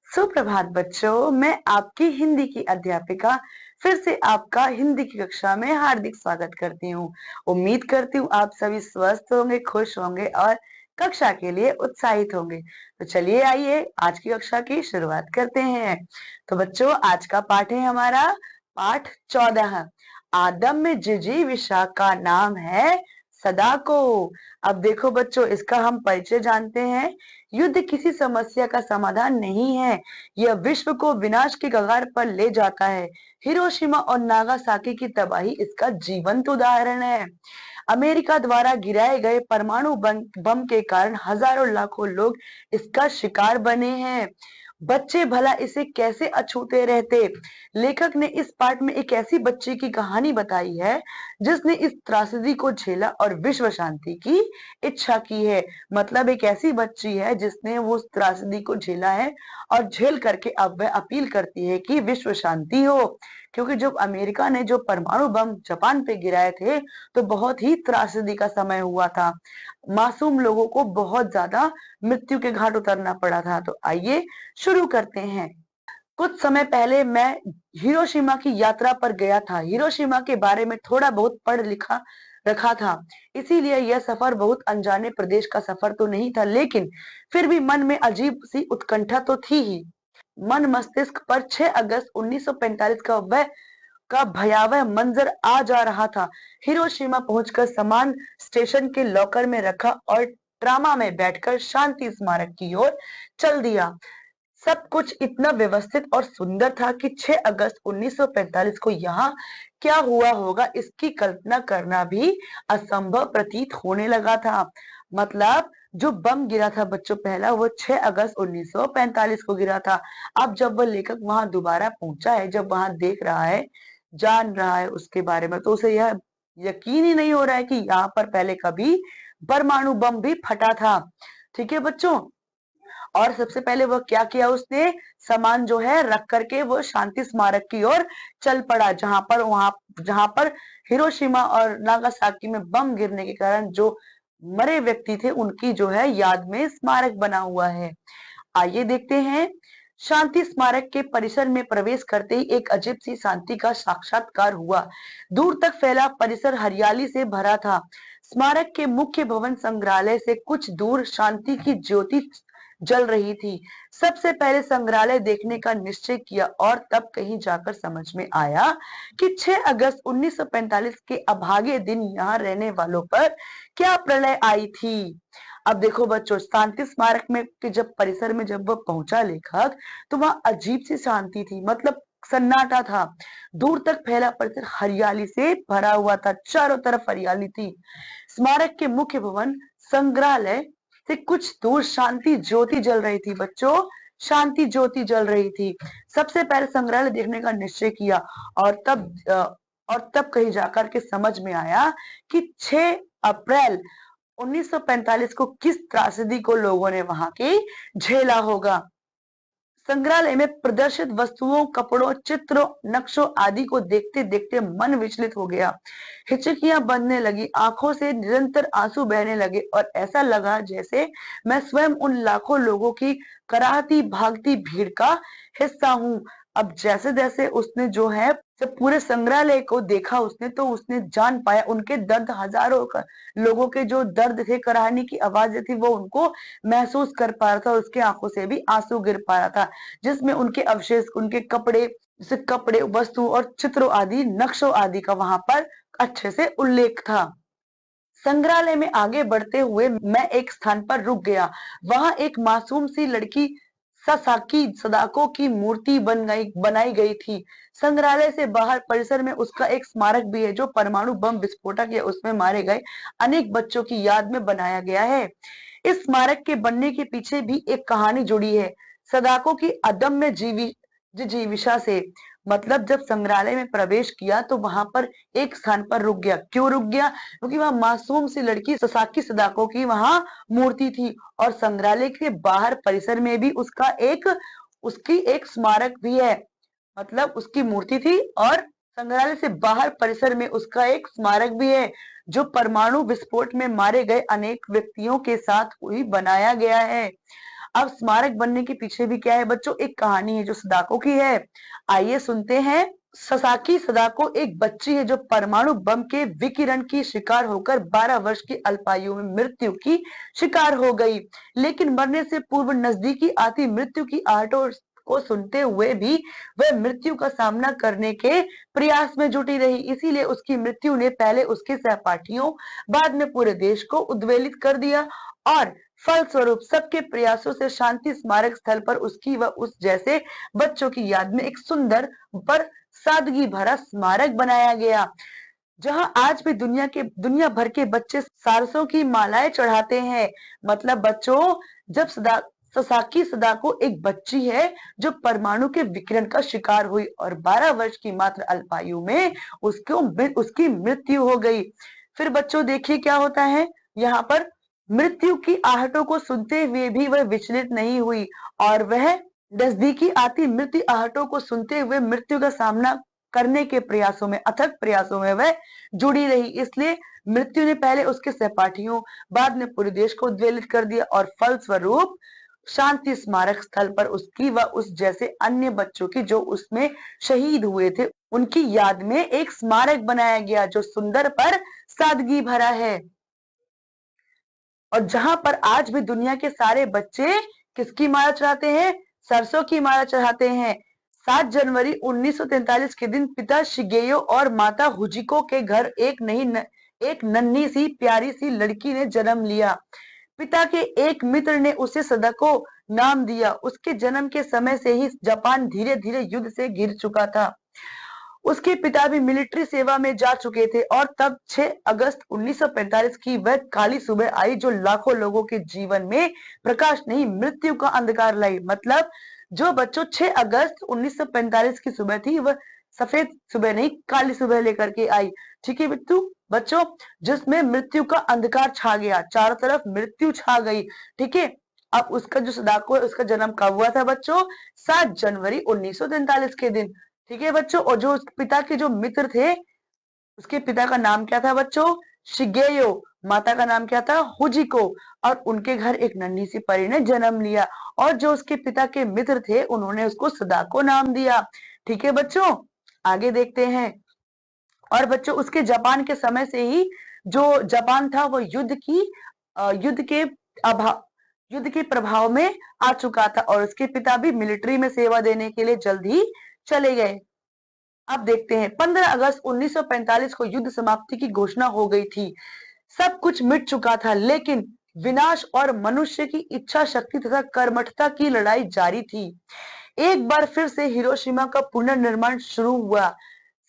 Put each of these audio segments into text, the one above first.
सुप्रभात बच्चों, मैं आपकी हिंदी की अध्यापिका फिर से आपका हिंदी की कक्षा में हार्दिक स्वागत करती हूँ। उम्मीद करती हूँ आप सभी स्वस्थ होंगे, खुश होंगे और कक्षा के लिए उत्साहित होंगे। तो चलिए आइए आज की कक्षा की शुरुआत करते हैं। तो बच्चों, आज का पाठ है हमारा पाठ 14। आदम में जिजीविषा का नाम है सदाको। अब देखो बच्चों, इसका हम परिचय जानते हैं। युद्ध किसी समस्या का समाधान नहीं है, यह विश्व को विनाश के कगार पर ले जाता है। हिरोशिमा और नागासाकी की तबाही इसका जीवंत उदाहरण है। अमेरिका द्वारा गिराए गए परमाणु बम के कारण हजारों लाखों लोग इसका शिकार बने हैं। बच्चे भला इसे कैसे अछूते रहते। लेखक ने इस पाठ में एक ऐसी बच्ची की कहानी बताई है जिसने इस त्रासदी को झेला और विश्व शांति की इच्छा की है। मतलब एक ऐसी बच्ची है जिसने वो उस त्रासदी को झेला है और झेल करके अब वह अपील करती है कि विश्व शांति हो। क्योंकि जब अमेरिका ने जो परमाणु बम जापान पे गिराए थे तो बहुत ही त्रासदी का समय हुआ था। मासूम लोगों को बहुत ज्यादा मृत्यु के घाट उतरना पड़ा था। तो आइए शुरू करते हैं। कुछ समय पहले मैं हिरोशिमा की यात्रा पर गया था। हिरोशिमा के बारे में थोड़ा बहुत पढ़ लिखा रखा था, इसीलिए यह सफर बहुत अनजाने प्रदेश का सफर तो नहीं था, लेकिन फिर भी मन में अजीब सी उत्कंठा तो थी ही। मन मस्तिष्क पर 6 अगस्त 1945 का भयावह मंजर आ जा रहा था। हिरोशिमा पहुंचकर सामान स्टेशन के लॉकर में रखा और ट्रामा में बैठकर शांति स्मारक की ओर चल दिया। सब कुछ इतना व्यवस्थित और सुंदर था कि 6 अगस्त 1945 को यहाँ क्या हुआ होगा इसकी कल्पना करना भी असंभव प्रतीत होने लगा था। मतलब जो बम गिरा था बच्चों पहला, वो 6 अगस्त 1945 को गिरा था। अब जब वह लेखक वहां दोबारा पहुंचा है, जब वहां देख रहा है, जान रहा है उसके बारे में, तो उसे यह यकीन ही नहीं हो रहा है कि यहाँ पर पहले कभी परमाणु बम भी फटा था। ठीक है बच्चों। और सबसे पहले वह क्या किया, उसने सामान जो है रख करके वो शांति स्मारक की ओर चल पड़ा, जहां पर हिरोशिमा और नागासाकी में बम गिरने के कारण जो मरे व्यक्ति थे उनकी जो है याद में स्मारक बना हुआ है। आइए देखते हैं। शांति स्मारक के परिसर में प्रवेश करते ही एक अजीब सी शांति का साक्षात्कार हुआ। दूर तक फैला परिसर हरियाली से भरा था। स्मारक के मुख्य भवन संग्रहालय से कुछ दूर शांति की ज्योति जल रही थी। सबसे पहले संग्रहालय देखने का निश्चय किया और तब कहीं जाकर समझ में आया कि 6 अगस्त 1945 के अभागे दिन यहाँ रहने वालों पर क्या प्रलय आई थी। अब देखो बच्चों, शांति स्मारक में के जब परिसर में जब वह पहुंचा लेखक, तो वहां अजीब सी शांति थी। मतलब सन्नाटा था। दूर तक फैला परिसर हरियाली से भरा हुआ था, चारों तरफ हरियाली थी। स्मारक के मुख्य भवन संग्रहालय से कुछ दूर शांति ज्योति जल रही थी बच्चों, शांति ज्योति जल रही थी। सबसे पहले संग्रहालय देखने का निश्चय किया और तब कहीं जाकर के समझ में आया कि 6 अप्रैल 1945 को किस त्रासदी को लोगों ने वहां की झेला होगा। संग्रहालय में प्रदर्शित वस्तुओं, कपड़ों, चित्रों, नक्शों आदि को देखते देखते मन विचलित हो गया। हिचकियां बंधने लगी, आंखों से निरंतर आंसू बहने लगे और ऐसा लगा जैसे मैं स्वयं उन लाखों लोगों की कराहती भागती भीड़ का हिस्सा हूँ। अब जैसे जैसे उसने जो है जब पूरे संग्रहालय को देखा उसने, तो उसने जान पाया उनके दर्द, हजारों लोगों के जो दर्द थे, कराहनी की आवाजें थी, वो उनको महसूस कर पा रहा था और उसके आंखों से भी आंसू गिर पा रहा था, जिसमें उनके अवशेष, उनके कपड़े, जैसे कपड़े, वस्तु और चित्रों आदि, नक्शों आदि का वहां पर अच्छे से उल्लेख था। संग्रहालय में आगे बढ़ते हुए मैं एक स्थान पर रुक गया। वहां एक मासूम सी लड़की सासाकी सदाको की मूर्ति बनाई गई थी। संग्रहालय से बाहर परिसर में उसका एक स्मारक भी है जो परमाणु बम विस्फोटक या उसमें मारे गए अनेक बच्चों की याद में बनाया गया है। इस स्मारक के बनने के पीछे भी एक कहानी जुड़ी है, सदाको की अदम्य जिजीविषा से। मतलब जब संग्रहालय में प्रवेश किया तो वहां पर एक स्थान पर रुक गया। क्यों रुक गया? क्योंकि वहां मासूम सी लड़की ससाकी सदाको की वहां मूर्ति थी और संग्रहालय के बाहर परिसर में भी उसकी एक स्मारक भी है। मतलब उसकी मूर्ति थी और संग्रहालय से बाहर परिसर में उसका एक स्मारक भी है जो परमाणु विस्फोट में मारे गए अनेक व्यक्तियों के साथ हुई बनाया गया है। अब स्मारक बनने के पीछे भी क्या है बच्चों, एक कहानी है जो सदाको की है। आइए सुनते हैं। ससाकी सदाको एक बच्ची है जो परमाणु बम के विकिरण की शिकार होकर 12 वर्ष की अल्पायु में मृत्यु की शिकार हो गई। लेकिन मरने से पूर्व नजदीकी आती मृत्यु की आहटों को सुनते हुए भी वह मृत्यु का सामना करने के प्रयास में जुटी रही। इसीलिए उसकी मृत्यु ने पहले उसके सहपाठियों, बाद में पूरे देश को उद्वेलित कर दिया और फलस्वरूप सबके प्रयासों से शांति स्मारक स्थल पर उसकी व उस जैसे बच्चों की याद में एक सुंदर पर सादगी भरा स्मारक बनाया गया, जहां आज भी दुनिया भर के बच्चे सारसों की मालाएं चढ़ाते हैं। मतलब बच्चों, जब ससाकी सदाको एक बच्ची है जो परमाणु के विकिरण का शिकार हुई और 12 वर्ष की मात्र अल्पायु में उसकी मृत्यु हो गई। फिर बच्चों देखिए क्या होता है यहाँ पर। मृत्यु की आहटों को सुनते हुए भी वह विचलित नहीं हुई और वह नजदीकी आती मृत्यु आहटों को सुनते हुए मृत्यु का सामना करने के प्रयासों में, अथक प्रयासों में वह जुड़ी रही। इसलिए मृत्यु ने पहले उसके सहपाठियों, बाद में पूरे देश को उद्वेलित कर दिया और फलस्वरूप शांति स्मारक स्थल पर उसकी व उस जैसे अन्य बच्चों की जो उसमें शहीद हुए थे उनकी याद में एक स्मारक बनाया गया जो सुंदर पर सादगी भरा है, और जहां पर आज भी दुनिया के सारे बच्चे किसकी माला चढ़ाते हैं, सरसों की माला चढ़ाते हैं। 7 जनवरी 1943 के दिन पिता शिगेयो और माता हुजिको के घर एक नन्ही सी प्यारी सी लड़की ने जन्म लिया। पिता के एक मित्र ने उसे सदाको नाम दिया। उसके जन्म के समय से ही जापान धीरे धीरे युद्ध से घिर चुका था। उसके पिता भी मिलिट्री सेवा में जा चुके थे और तब 6 अगस्त 1945 की वह काली सुबह आई जो लाखों लोगों के जीवन में प्रकाश नहीं, मृत्यु का अंधकार लाई। मतलब जो बच्चों 6 अगस्त 1945 की सुबह थी वह सफेद सुबह नहीं, काली सुबह लेकर के आई। ठीक है बच्चों, जिसमें मृत्यु का अंधकार छा गया, चारों तरफ मृत्यु छा गई। ठीक है। अब उसका जो सदाको है उसका जन्म कब हुआ था बच्चों, 7 जनवरी 1943 के दिन। ठीक है बच्चों, और जो उसके पिता के जो मित्र थे, उसके पिता का नाम क्या था बच्चों, शिगेयो, माता का नाम क्या था, हुजिको, और उनके घर एक नन्ही सी परी ने जन्म लिया और जो उसके पिता के मित्र थे उन्होंने उसको सदाको नाम दिया। ठीक है बच्चों, आगे देखते हैं। और बच्चों उसके जापान के समय से ही जो जापान था वो युद्ध के प्रभाव में आ चुका था और उसके पिता भी मिलिट्री में सेवा देने के लिए जल्द ही चले गए। अब देखते हैं 15 अगस्त 1945 को युद्ध समाप्ति की घोषणा हो गई थी। सब कुछ मिट चुका था, लेकिन विनाश और मनुष्य की इच्छा शक्ति तथा कर्मठता की लड़ाई जारी थी। एक बार फिर से हिरोशिमा का पुनर्निर्माण शुरू हुआ।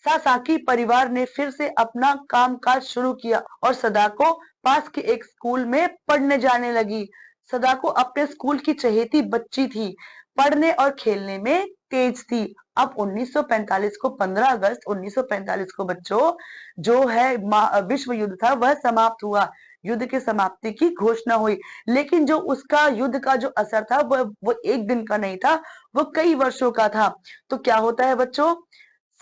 सासाकी परिवार ने फिर से अपना कामकाज शुरू किया और सदाको पास के एक स्कूल में पढ़ने जाने लगी। सदाको अपने स्कूल की चहेती बच्ची थी, पढ़ने और खेलने में तेज थी। अब 1945 को 15 अगस्त 1945 को बच्चों जो है विश्व युद्ध था वह समाप्त हुआ। युद्ध की समाप्ति की घोषणा हुई, लेकिन जो उसका युद्ध का जो असर था वो एक दिन का नहीं था, वो कई वर्षों का था। तो क्या होता है बच्चों,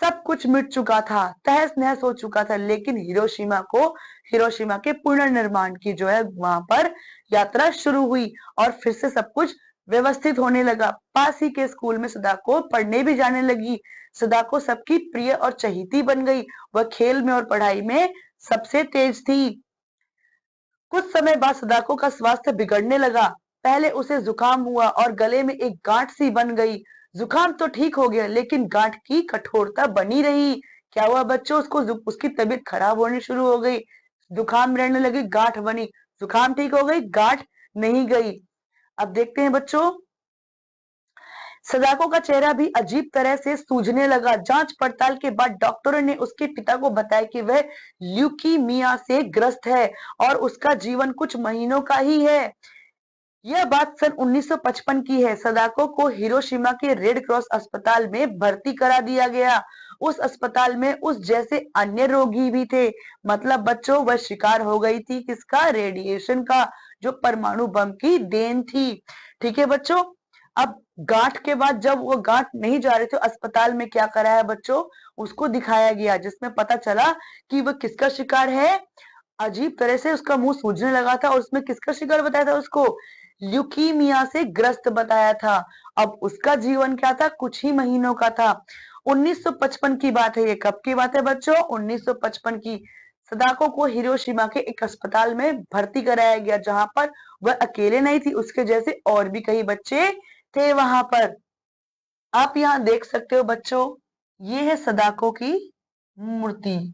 सब कुछ मिट चुका था, तहस नहस हो चुका था, लेकिन हिरोशिमा के पुनर्निर्माण की जो है वहां पर यात्रा शुरू हुई और फिर से सब कुछ व्यवस्थित होने लगा। पास ही के स्कूल में सदाको पढ़ने भी जाने लगी। सदाको सबकी प्रिय और चहेती बन गई। वह खेल में और पढ़ाई में सबसे तेज थी। कुछ समय बाद सदाको का स्वास्थ्य बिगड़ने लगा। पहले उसे जुकाम हुआ और गले में एक गांठ सी बन गई। जुकाम तो ठीक हो गया, लेकिन गांठ की कठोरता बनी रही। क्या हुआ बच्चों, उसकी तबीयत खराब होनी शुरू हो गई। जुकाम रहने लगी, गांठ बनी, जुकाम ठीक हो गई, गांठ नहीं गई। अब देखते हैं बच्चों, सदाको का चेहरा भी अजीब तरह से सूझने लगा। जांच पड़ताल के बाद डॉक्टरों ने उसके पिता को बताया कि वह ल्यूकीमिया से ग्रस्त है और उसका जीवन कुछ महीनों का ही है। यह बात सन 1955 की है। सदाको को हिरोशिमा के रेड क्रॉस अस्पताल में भर्ती करा दिया गया। उस अस्पताल में उस जैसे अन्य रोगी भी थे। मतलब बच्चों वह शिकार हो गई थी किसका, रेडिएशन का, जो परमाणु बम की देन थी। ठीक है बच्चों, अब गांठ के बाद जब वो गांठ नहीं जा रही थी अस्पताल में क्या कराया बच्चों, उसको दिखाया गया, जिसमें पता चला कि वह किसका शिकार है। अजीब तरह से उसका मुंह सूजने लगा था और उसमें किसका शिकार बताया था उसको, ल्यूकीमिया से ग्रस्त बताया था। अब उसका जीवन क्या था, कुछ ही महीनों का था। 1955 की बात है। ये कब की बात है बच्चों, 1955 की। सदाको को हिरोशिमा के एक अस्पताल में भर्ती कराया गया, जहां पर वह अकेले नहीं थी, उसके जैसे और भी कई बच्चे थे वहां पर। आप यहाँ देख सकते हो बच्चों, ये है सदाको की मूर्ति।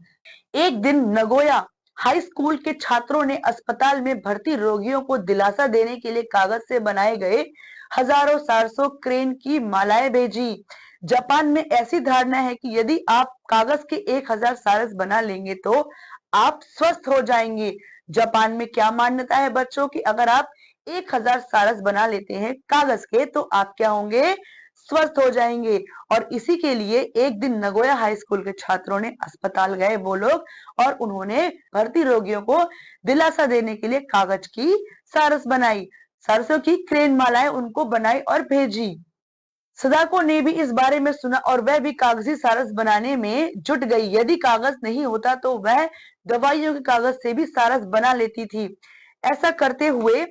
एक दिन नगोया हाई स्कूल के छात्रों ने अस्पताल में भर्ती रोगियों को दिलासा देने के लिए कागज से बनाए गए हजारों सारसों क्रेन की मालाएं भेजी। जापान में ऐसी धारणा है कि यदि आप कागज के 1000 सारस बना लेंगे तो आप स्वस्थ हो जाएंगे। जापान में क्या मान्यता है बच्चों की अगर आप 1000 सारस बना लेते हैं कागज के तो आप क्या होंगे, स्वस्थ हो जाएंगे। और इसी के लिए एक दिन नगोया हाई स्कूल के छात्रों ने अस्पताल गए वो लोग, और उन्होंने भर्ती रोगियों को दिलासा देने के लिए कागज की सारस बनाई, सरसों की क्रेन मालाएं उनको बनाई और भेजी। सदाको ने भी इस बारे में सुना और वह भी कागजी सारस बनाने में जुट गई। यदि कागज नहीं होता तो वह दवाइयों के कागज से भी सारस बना लेती थी। ऐसा करते हुए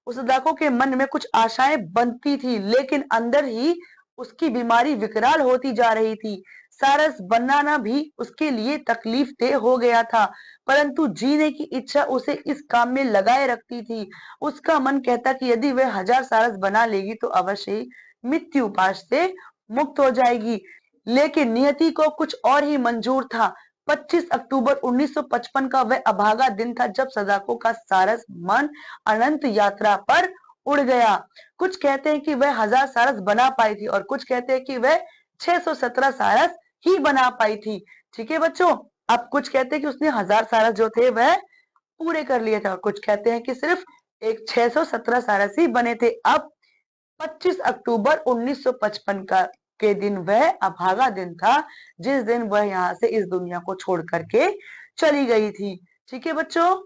उस सदाको के मन में कुछ आशाएं बनती थी, लेकिन अंदर ही उसकी बीमारी विकराल होती जा रही थी। सारस बनाना भी उसके लिए तकलीफ देह हो गया था, परंतु जीने की इच्छा उसे इस काम में लगाए रखती थी। उसका मन कहता कि यदि वह 1000 सारस बना लेगी तो अवश्य ही मृत्यु पाश से मुक्त हो जाएगी। लेकिन नियति को कुछ और ही मंजूर था। 25 अक्टूबर 1955 का वह अभागा दिन था जब सदाको का सारस मन अनंत यात्रा पर उड़ गया। कुछ कहते हैं कि वह 1000 सारस बना पाई थी और कुछ कहते हैं कि वह 617 सारस ही बना पाई थी। ठीक है बच्चों, अब कुछ कहते हैं कि उसने 1000 सारस जो थे वह पूरे कर लिए थे और कुछ कहते हैं कि सिर्फ एक 617 सारस ही बने थे। अब 25 अक्टूबर 1955 का के दिन वह अभागा दिन था, जिस दिन वह यहाँ से इस दुनिया को छोड़ करके चली गई थी। ठीक है बच्चों,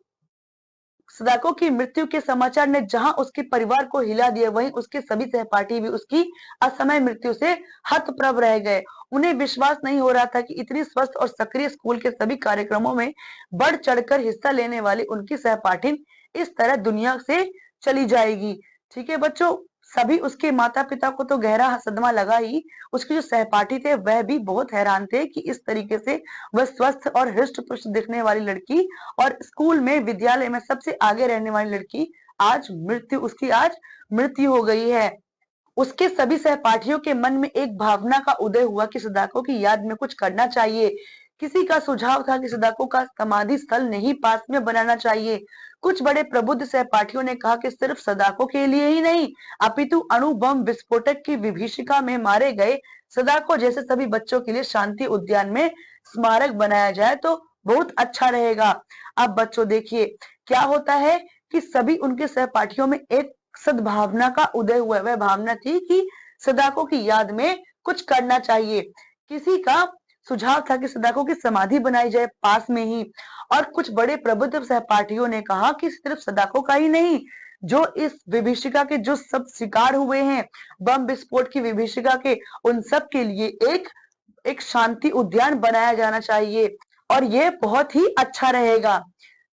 सदाको की मृत्यु के समाचार ने जहां उसके परिवार को हिला दिया, वहीं उसके सभी सहपाठी भी उसकी असमय मृत्यु से हतप्रभ रह गए। उन्हें विश्वास नहीं हो रहा था कि इतनी स्वस्थ और सक्रिय स्कूल के सभी कार्यक्रमों में बढ़ चढ़कर हिस्सा लेने वाली उनकी सहपाठी इस तरह दुनिया से चली जाएगी। ठीक है बच्चों, सभी उसके माता पिता को तो गहरा सदमा लगा ही, उसके जो सहपाठी थे वह भी बहुत हैरान थे कि इस तरीके से वह स्वस्थ और हृष्ट पुष्ट दिखने वाली लड़की और स्कूल में विद्यालय में सबसे आगे रहने वाली लड़की आज मृत्यु हो गई है। उसके सभी सहपाठियों के मन में एक भावना का उदय हुआ कि सदाको की याद में कुछ करना चाहिए। किसी का सुझाव था कि सदाको का समाधि स्थल नहीं पास में बनाना चाहिए। कुछ बड़े प्रबुद्ध सहपाठियों ने कहा कि सिर्फ सदाको के लिए ही नहीं अपितु अणु बम विस्फोटक की विभीषिका में मारे गए सदाको जैसे सभी बच्चों के लिए शांति उद्यान में स्मारक बनाया जाए तो बहुत अच्छा रहेगा। अब बच्चों देखिए क्या होता है कि सभी उनके सहपाठियों में एक सद्भावना का उदय हुआ। वह भावना थी कि सदाको की याद में कुछ करना चाहिए। किसी का सुझाव था कि सदाको की समाधि बनाई जाए पास में ही, और कुछ बड़े प्रबुद्ध सहपाठियों ने कहा कि सिर्फ सदाको का ही नहीं, जो इस विभीषिका के जो सब शिकार हुए हैं बम विस्फोट की विभीषिका के, उन सब के लिए एक एक शांति उद्यान बनाया जाना चाहिए और ये बहुत ही अच्छा रहेगा।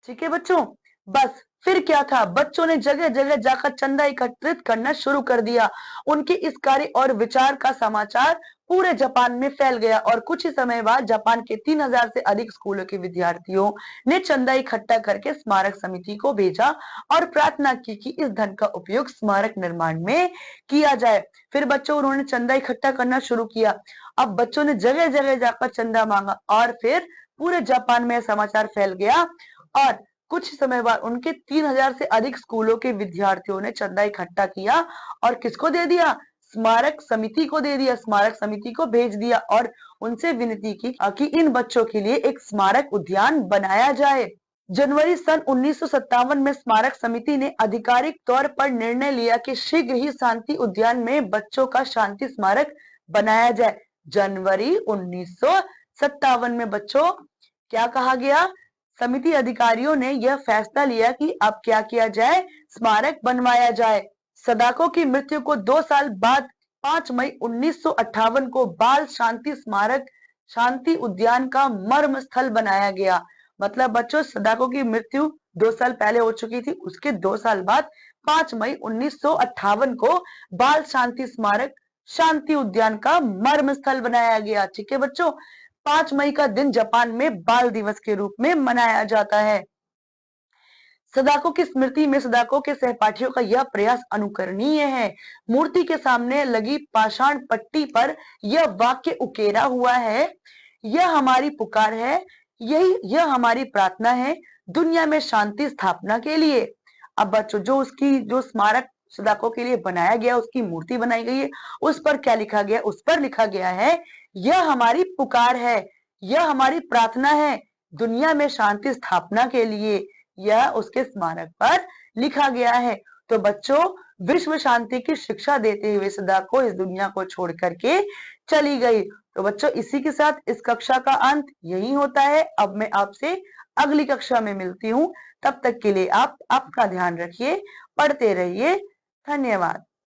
ठीक है बच्चों, बस फिर क्या था, बच्चों ने जगह जगह जाकर चंदा एकत्रित करना शुरू कर दिया। उनके इस कार्य और विचार का समाचार पूरे जापान में फैल गया और कुछ ही समय बाद जापान के 3000 से अधिक स्कूलों के विद्यार्थियों ने चंदा इकट्ठा करके स्मारक समिति को भेजा और प्रार्थना की कि इस धन का उपयोग स्मारक निर्माण में किया जाए। फिर बच्चों उन्होंने चंदा इकट्ठा करना शुरू किया। अब बच्चों ने जगह जगह जाकर चंदा मांगा और फिर पूरे जापान में समाचार फैल गया और कुछ समय बाद उनके 3000 से अधिक स्कूलों के विद्यार्थियों ने चंदा इकट्ठा किया और किसको दे दिया, स्मारक समिति को दे दिया, स्मारक समिति को भेज दिया और उनसे विनती की कि इन बच्चों के लिए एक स्मारक उद्यान बनाया जाए। जनवरी सन 1957 में स्मारक समिति ने आधिकारिक तौर पर निर्णय लिया कि शीघ्र ही शांति उद्यान में बच्चों का शांति स्मारक बनाया जाए। जनवरी 1957 में बच्चों क्या कहा गया, समिति अधिकारियों ने यह फैसला लिया कि अब क्या किया जाए, स्मारक बनवाया जाए। सदाको की मृत्यु को 2 साल बाद 5 मई 1958 को बाल शांति स्मारक शांति उद्यान का मर्म स्थल बनाया गया। मतलब बच्चों सदाको की मृत्यु 2 साल पहले हो चुकी थी, उसके 2 साल बाद 5 मई 1958 को बाल शांति स्मारक शांति उद्यान का मर्म स्थल बनाया गया। ठीक है बच्चों, 5 मई का दिन जापान में बाल दिवस के रूप में मनाया जाता है। सदाको की स्मृति में सदाको के सहपाठियों का यह प्रयास अनुकरणीय है। मूर्ति के सामने लगी पाषाण पट्टी पर यह वाक्य उकेरा हुआ है, यह हमारी पुकार है, यह हमारी प्रार्थना है दुनिया में शांति स्थापना के लिए। अब बच्चों जो स्मारक सदाको के लिए बनाया गया, उसकी मूर्ति बनाई गई है, उस पर क्या लिखा गया? उस पर लिखा गया है, यह हमारी पुकार है, यह हमारी प्रार्थना है दुनिया में शांति स्थापना के लिए। यह उसके स्मारक पर लिखा गया है। तो बच्चों, विश्व शांति की शिक्षा देते हुए सदाको इस दुनिया को छोड़ करके चली गई। तो बच्चों, इसी के साथ इस कक्षा का अंत यही होता है। अब मैं आपसे अगली कक्षा में मिलती हूँ। तब तक के लिए आप आपका ध्यान रखिए, पढ़ते रहिए। धन्यवाद।